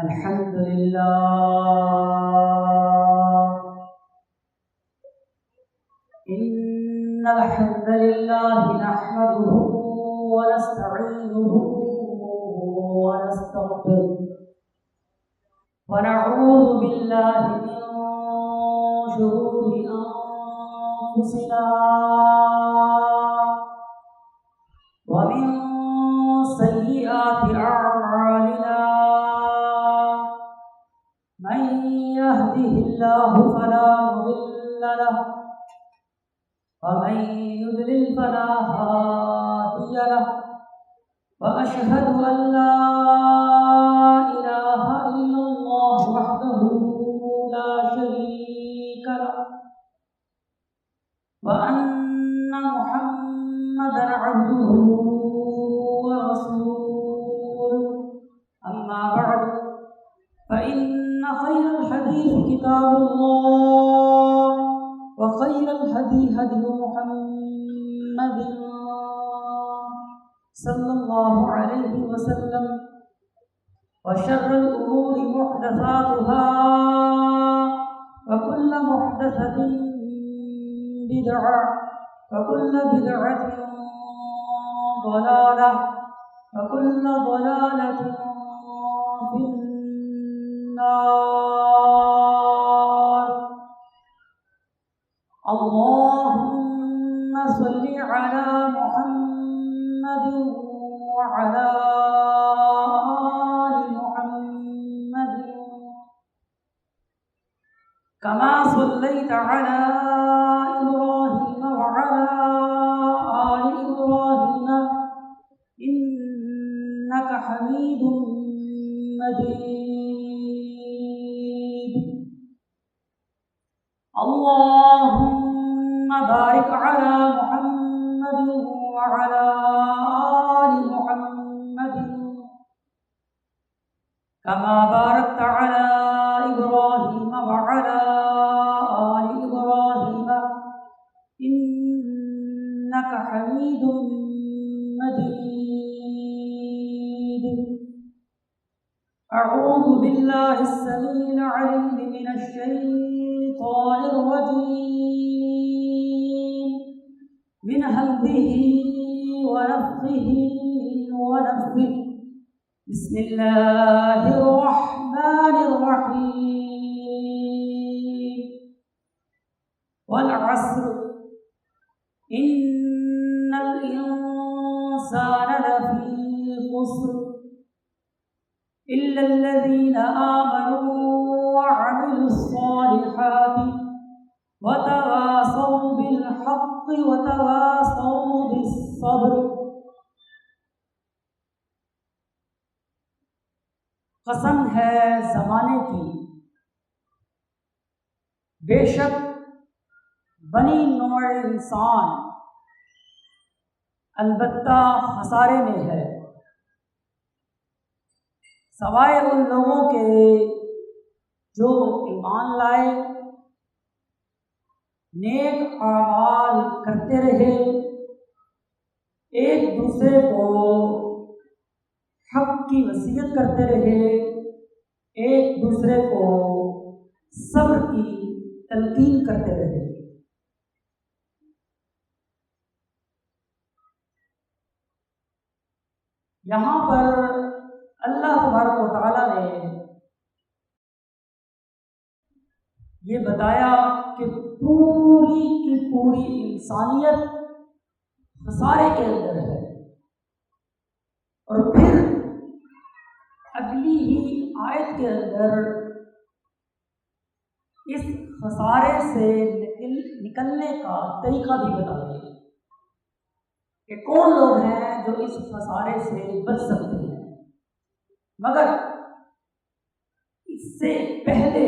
الحمد لله إن الحمد لله نحمده ونستعينه ونستغفره ونعوذ بالله من شرور أنفسنا ومن سيئات أعمالنا من يهده الله فلا مضل له ومن يضلل فلا هادي له وأشهد أن لا إله إلا الله وحده لا شريك له وأن محمدا عبده ورسوله أما بعد فإن خير الحديث كتاب الله وخير الهدي هدي محمد صلى الله عليه وسلم وشر الأمور محدثاتها وكل محدثة بدعة وكل بدعة ضلالة وكل ضلالة في النار. اللهم صل على محمد وعلى آل محمد كما صليت على إبراهيم وعلى آل إبراهيم إنك حميد مجيد. اللهم بارك على محمد وعلى آل محمد كما باركت على إبراهيم وعلى آل إبراهيم إنك حميد مجيد. أعوذ بالله السميع العليم من الشيطان الرجيم من همزه ونفخه ونفثه. بسم الله الرحمن الرحيم. والعصر إن الإنسان لفي خسر إلا الذين آمنوا وعملوا الصالحات وتواصوا بالحق وتواصوا بالصبر. قسم ہے زمانے کی، بے شک بنی نوع انسان البتہ خسارے میں ہے، سوائے ان لوگوں کے جو ایمان لائے، نیک اعمال کرتے رہے، ایک دوسرے کو حق کی وصیت کرتے رہے، ایک دوسرے کو صبر کی تلقین کرتے رہے. یہاں پر اللہ تبارک و تعالیٰ نے یہ بتایا کہ پوری کی پوری انسانیت خسارے کے اندر ہے، اور پھر اگلی ہی آیت کے اندر اس خسارے سے نکلنے کا طریقہ بھی بتا دیا کہ کون لوگ ہیں جو اس خسارے سے بچ سکتے ہیں. مگر اس سے پہلے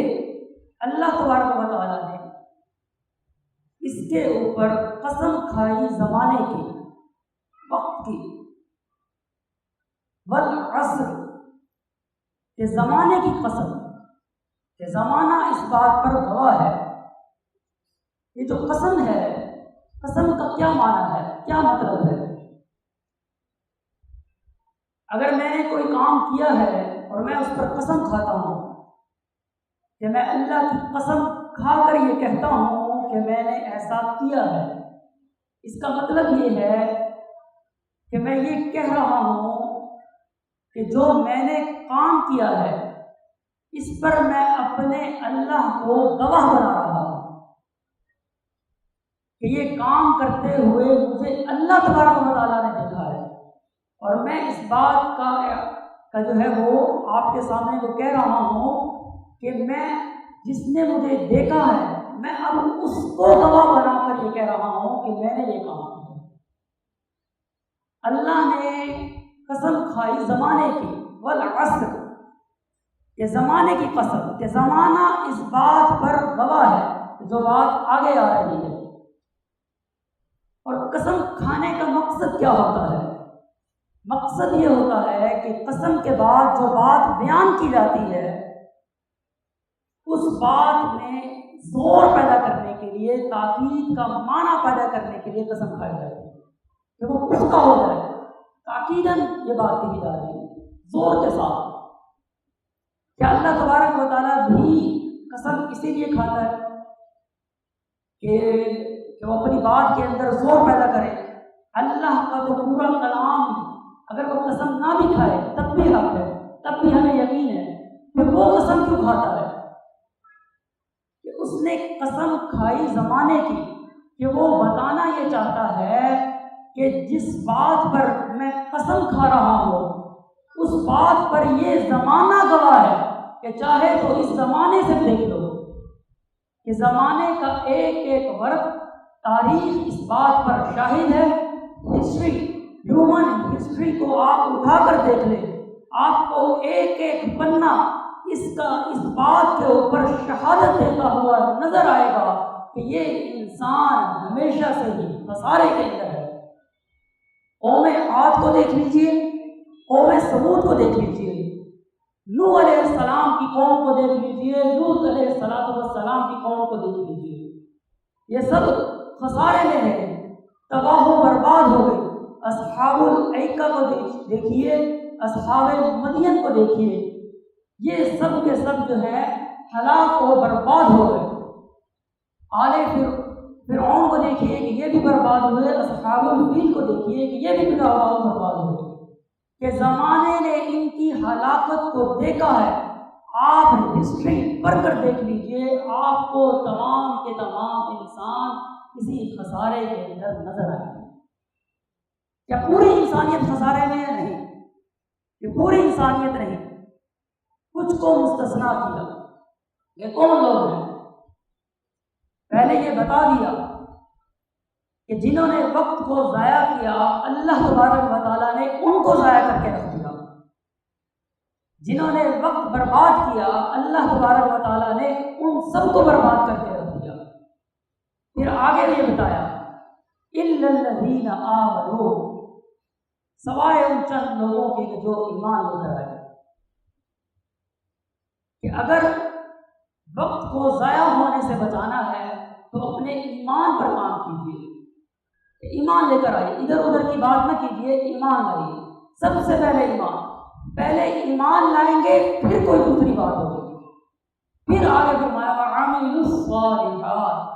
اللہ تبارک و تعالیٰ نے اس کے اوپر قسم کھائی زمانے کی، وقت کی، والعصر کہ زمانے کی قسم، کہ زمانہ اس بات پر گواہ ہے. یہ جو قسم ہے، قسم کا کیا معنی ہے، کیا مطلب ہے؟ اگر میں نے کوئی کام کیا ہے اور میں اس پر قسم کھاتا ہوں کہ میں اللہ کی قسم کھا کر یہ کہتا ہوں کہ میں نے ایسا کیا ہے۔ اس کا مطلب یہ ہے کہ میں یہ کہہ رہا ہوں کہ جو میں نے کام کیا ہے اس پر میں اپنے اللہ کو گواہ بنا رہا ہوں کہ یہ کام کرتے ہوئے مجھے اللہ تبارک و تعالیٰ نے دیکھا ہے، اور میں اس بات کا جو ہے وہ آپ کے سامنے کو کہہ رہا ہوں کہ میں جس نے مجھے دیکھا ہے میں اب اس کو گواہ بنا کر یہ کہہ رہا ہوں کہ میں نے یہ کام کیا۔ اللہ نے قسم کھائی زمانے کی، والعصر، کہ زمانے کی قسم، کہ زمانہ اس بات پر گواہ ہے جو بات آگے آ رہی ہے۔ اور قسم کھانے کا مقصد کیا ہوتا ہے؟ مقصد یہ ہوتا ہے کہ قسم کے بعد جو بات بیان کی جاتی ہے اس بات میں زور پیدا کرنے کے لیے، تاکید کا معنی پیدا کرنے کے لیے قسم کھائی جاتی ہے کہ وہ پختہ ہو جائے، تاکیداً یہ بات کہی جا رہی ہے زور کے ساتھ۔ کیا اللہ تبارک و تعالیٰ بھی قسم اسی لیے کھاتا ہے کہ وہ اپنی بات کے اندر زور پیدا کرے؟ اللہ کا تو پورا کلام اگر وہ قسم نہ بھی کھائے تب بھی حق ہے، تب بھی ہمیں یقین ہے، پھر وہ قسم کیوں کھاتا ہے؟ کہ اس نے قسم کھائی زمانے کی کہ وہ بتانا یہ چاہتا ہے کہ جس بات پر میں قسم کھا رہا ہوں اس بات پر یہ زمانہ گواہ ہے کہ چاہے تو اس زمانے سے دیکھ لو کہ زمانے کا ایک ایک ورق تاریخ اس بات پر شاہد ہے۔ ہسٹری، ہیومن ہسٹری کو آپ اٹھا کر دیکھ لیں، آپ کو ایک ایک پنہ اس بات کے اوپر شہادت دیتا ہوا نظر آئے گا کہ یہ انسان ہمیشہ سے ہی خسارے کے اندر ہے۔ قوم عاد کو دیکھ لیجئے، قوم ثمود کو دیکھ لیجئے، نوح علیہ السلام کی قوم کو دیکھ لیجئے، لوط علیہ السلام کی قوم کو دیکھ لیجئے، یہ سب خسارے میں ہیں، تباہ و برباد ہو گئی۔ اصحاب الایکہ کو دیکھیے، اصحاب مدین کو دیکھیے، یہ سب کے سب جو ہے ہلاک و برباد ہو گئے۔ آل فرعون کو دیکھیے کہ یہ بھی برباد ہوئے، اصحاب الفیل کو دیکھیے کہ یہ بھی برباد ہوئے، کہ زمانے نے ان کی ہلاکت کو دیکھا ہے۔ آپ ہسٹری پڑھ کر دیکھ لیجئے، آپ کو تمام کے تمام انسان کسی خسارے کے اندر نظر آئے گا۔ کیا پوری انسانیت خسارے میں ہے؟ نہیں، کہ پوری انسانیت نہیں، کچھ کو مستثنا کیا۔ یہ کون لوگ ہیں؟ پہلے یہ بتا دیا کہ جنہوں نے وقت کو ضائع کیا اللہ تبارک و تعالیٰ نے ان کو ضائع کر کے رکھ دیا، جنہوں نے وقت برباد کیا اللہ تبارک و تعالیٰ نے ان سب کو برباد کر کے رکھ دیا۔ پھر آگے یہ بتایا الا الذین آمنوا، سوائے ان چند لوگوں کے جو ایمان لے کر آئے، کہ اگر وقت کو ضائع ہونے سے بچانا ہے تو اپنے ایمان پر کام کیجیے، ایمان لے کر آئیے، ادھر ادھر کی بات نہ کیجیے، ایمان لائیے، سب سے پہلے ایمان، پہلے ایمان لائیں گے پھر کوئی دوسری بات ہوگی۔ پھر آگے فرمایا وَعَمِلُوا الصَّالِحَاتِ،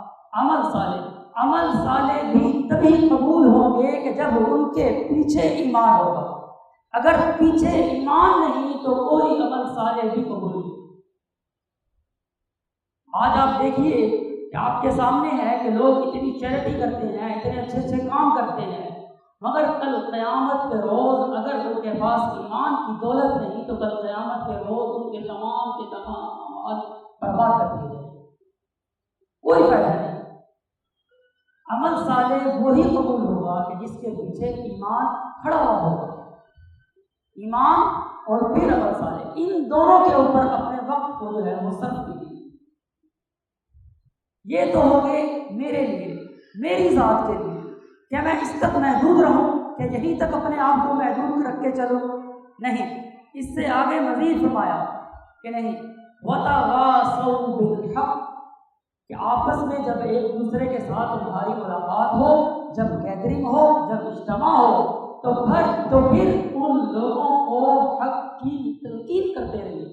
عمل صالح بھی تبھی قبول ہوں گے کہ جب ان کے پیچھے ایمان ہوگا، اگر پیچھے ایمان نہیں تو کوئی عمل صالح بھی قبول نہیں۔ آج آپ دیکھیے کہ آپ کے سامنے ہے کہ لوگ اتنی چیریٹی کرتے ہیں، اتنے اچھے اچھے کام کرتے ہیں، مگر کل قیامت کے روز اگر ان کے پاس ایمان کی دولت نہیں تو کل قیامت کے روز ان کے تمام عمل برباد کر دیے جائیں، کوئی فائدہ نہیں۔ عمل صالح وہی قبول ہوگا کہ جس کے پیچھے ایمان کھڑا ہوا ہوگا، ایمان اور پھر عمل صالح، ان دونوں کے اوپر اپنے وقت کو جو ہے وہ صرف کیجیے۔ یہ تو ہو گئے میرے لیے، میری ذات کے لیے، کیا میں اس تک محدود رہوں کہ یہیں تک اپنے آپ کو محدود رکھ کے چلوں؟ نہیں، اس سے آگے مزید فرمایا کہ نہیں، وَتَوَاصَوْا بِالْحَقِّ، کہ آپس میں جب ایک دوسرے کے ساتھ تمہاری ملاقات ہو، جب گیدرنگ ہو، جب اجتماع ہو تو پھر ان لوگوں کو حق کی تلقین کرتے رہیے۔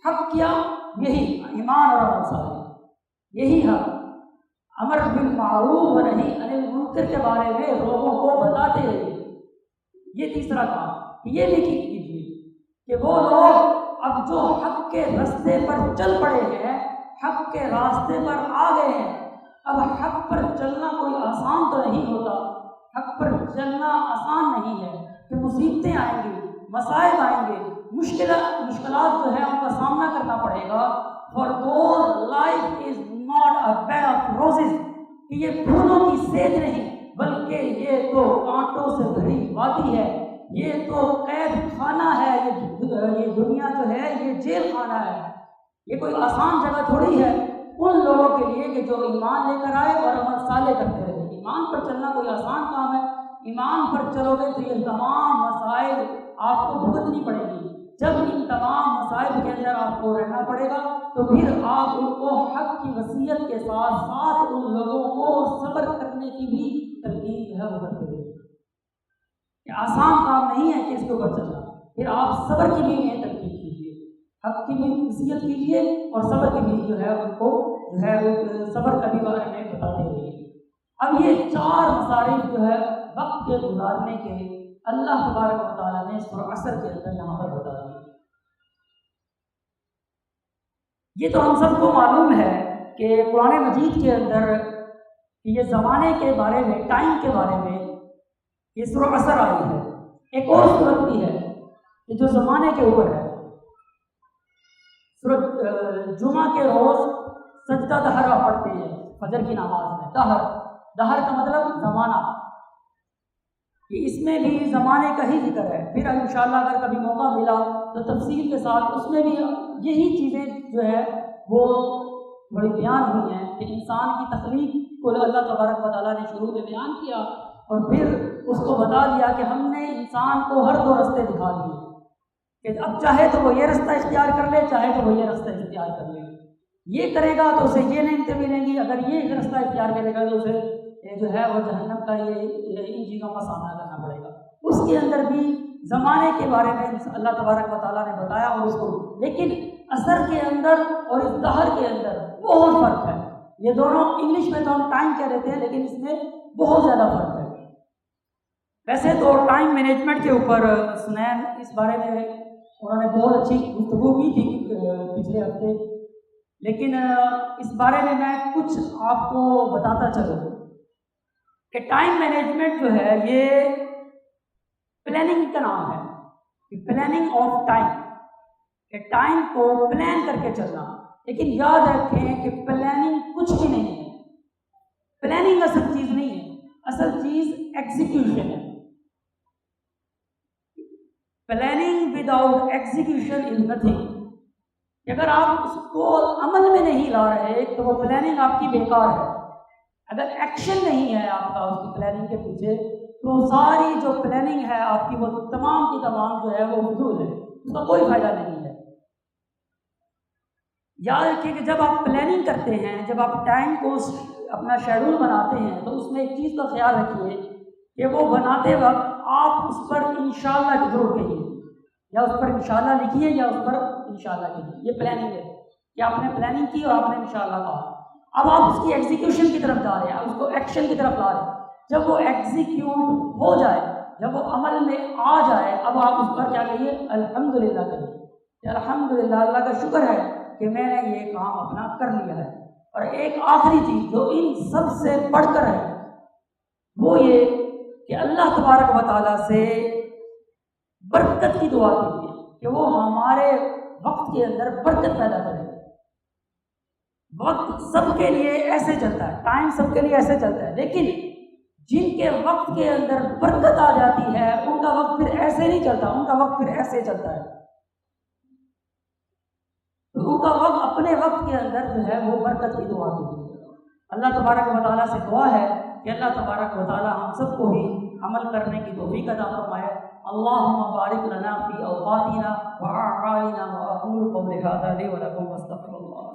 حق کیا؟ یہی ایمان اور عمل صالح، یہی حق۔ امر بالمعروف و نہی عن المنکر کے بارے میں لوگوں کو بتاتے رہیے۔ یہ تیسرا کام یہ بھی کیجیے کہ وہ لوگ اب جو حق کے راستے پر چل پڑے ہیں، حق کے راستے پر آ گئے ہیں، اب حق پر چلنا کوئی آسان تو نہیں ہوتا، حق پر چلنا آسان نہیں ہے کہ مصیبتیں آئیں گی، مسائل آئیں گے، مشکلات جو ہے ان کا سامنا کرنا پڑے گا۔ For those life is not a bed of roses، کہ یہ پھولوں کی سیج نہیں بلکہ یہ تو کانٹوں سے بھری وادی ہے، یہ تو قید خانہ ہے، یہ دنیا جو ہے یہ جیل خانہ ہے، یہ کوئی آسان جگہ تھوڑی ہے ان لوگوں کے لیے کہ جو ایمان لے کر آئے اور عمل صالح کرتے رہے۔ ایمان پر چلنا کوئی آسان کام ہے، ایمان پر چلو گے تو یہ تمام مسائل آپ کو بھگتنی پڑے گی۔ جب ان تمام مسائل کے اندر آپ کو رہنا پڑے گا تو پھر آپ ان کو حق کی وصیت کے ساتھ ساتھ ان لوگوں کو صبر کرنے کی بھی تلقین جو ہے وہ کرتے رہے۔ یہ آسان کام نہیں ہے کہ اس کے اوپر چلنا، پھر آپ صبر کی بھی تلقین کیجیے، حق کی بھی وصیت کیجیے اور صبر کی بھی جو ہے ان کو جو ہے صبر کا بھی بارے میں بتاتے رہیے۔ اب یہ چار مصارف جو ہے وقت کے گزارنے کے اللہ تبارک و تعالیٰ نے سورہ عصر کے اندر یہاں پر بتا دی۔ یہ تو ہم سب کو معلوم ہے کہ قرآن مجید کے اندر یہ زمانے کے بارے میں، ٹائم کے بارے میں یہ سورہ عصر آئی ہے۔ ایک اور سورت بھی ہے کہ جو زمانے کے اوپر ہے، سورۃ جمعہ کے روز سجدہ دہر پڑھتے ہیں فجر کی نماز میں۔ دہر کا مطلب زمانہ، کہ اس میں بھی زمانے کا ہی ذکر ہے۔ پھر انشاءاللہ اگر کبھی موقع ملا تو تفصیل کے ساتھ اس میں بھی یہی چیزیں جو ہے وہ بڑی بیان ہوئی ہیں کہ انسان کی تخلیق کو اللہ تبارک و تعالیٰ نے شروع میں بیان کیا اور پھر اس کو بتا دیا کہ ہم نے انسان کو ہر دو راستے دکھا دیے کہ اب چاہے تو وہ یہ راستہ اختیار کر لے، چاہے تو وہ یہ راستہ اختیار کر لے۔ یہ کرے گا تو اسے یہ نعمتیں ملیں گی، اگر یہ راستہ اختیار کرے گا تو اسے جو ہے وہ جہنم کا ان چیزوں کا سامنا کرنا پڑے گا۔ اس کے اندر بھی زمانے کے بارے میں اللہ تبارک و تعالیٰ نے بتایا اور اس کو، لیکن عصر کے اندر اور اس دہر کے اندر بہت فرق ہے۔ یہ دونوں انگلش میں تو ہم ٹائم کہہ دیتے ہیں لیکن اس میں بہت زیادہ فرق ہے۔ ویسے تو ٹائم مینجمنٹ کے اوپر سنین اس بارے میں انہوں نے بہت اچھی گفتگو کی تھی پچھلے ہفتے، لیکن اس بارے میں کچھ آپ کو بتاتا چلوں کہ ٹائم مینجمنٹ جو ہے یہ پلاننگ کا نام ہے، کہ پلاننگ آف ٹائم، کہ ٹائم کو پلان کر کے چلنا۔ لیکن یاد رکھیں کہ پلاننگ کچھ بھی نہیں ہے، پلاننگ اصل چیز نہیں ہے، اصل چیز ایگزیکیوشن ہے۔ Planning without execution is nothing. اگر آپ اس کو عمل میں نہیں لا رہے تو وہ پلاننگ آپ کی بیکار ہے۔ اگر ایکشن نہیں ہے آپ کا اس کی پلاننگ کے پیچھے تو ساری جو پلاننگ ہے آپ کی وہ تمام کی تمام جو ہے وہ فضول ہے، اس کا کوئی فائدہ نہیں ہے۔ یاد رکھیے کہ جب آپ پلاننگ کرتے ہیں، جب آپ ٹائم کو اپنا شیڈول بناتے ہیں تو اس میں ایک چیز کا خیال رکھیے کہ وہ بناتے وقت آپ اس پر انشاءاللہ کی ضرور کہیے، یا اس پر انشاءاللہ لکھیے یا اس پر انشاءاللہ کہیے۔ یہ پلاننگ ہے کہ آپ نے پلاننگ کی اور آپ نے انشاءاللہ کہا۔ اب آپ اس کی ایگزیکیوشن کی طرف جا رہے ہیں، اس کو ایکشن کی طرف لا رہے ہیں۔ جب وہ ایگزیکیوٹ ہو جائے، جب وہ عمل میں آ جائے، اب آپ اس پر کیا کہیے؟ الحمدللہ کہیے کہ الحمدللہ، اللہ کا شکر ہے کہ میں نے یہ کام اپنا کر لیا ہے۔ اور ایک آخری چیز جو ان سب سے بڑھ کر ہے وہ یہ کہ اللہ تبارک و تعالیٰ سے برکت کی دعا کیجیے کہ وہ ہمارے وقت کے اندر برکت پیدا کرے۔ وقت سب کے لیے ایسے چلتا ہے، ٹائم سب کے لیے ایسے چلتا ہے، لیکن جن کے وقت کے اندر برکت آ جاتی ہے ان کا وقت پھر ایسے نہیں چلتا، ان کا وقت پھر ایسے چلتا ہے۔ تو ان کا وقت، اپنے وقت کے اندر جو ہے وہ برکت کی دعا کیجیے۔ اللہ تبارک و تعالیٰ سے دعا ہے کہ اللہ تبارک و تعالیٰ ہم سب کو ہی عمل کرنے کی توفیق عطا فرمائے۔ اللہم بارک لنا فی اوقاتنا وأعمالنا وأقول قولی ھذا لی ولکم واستغفر اللہ۔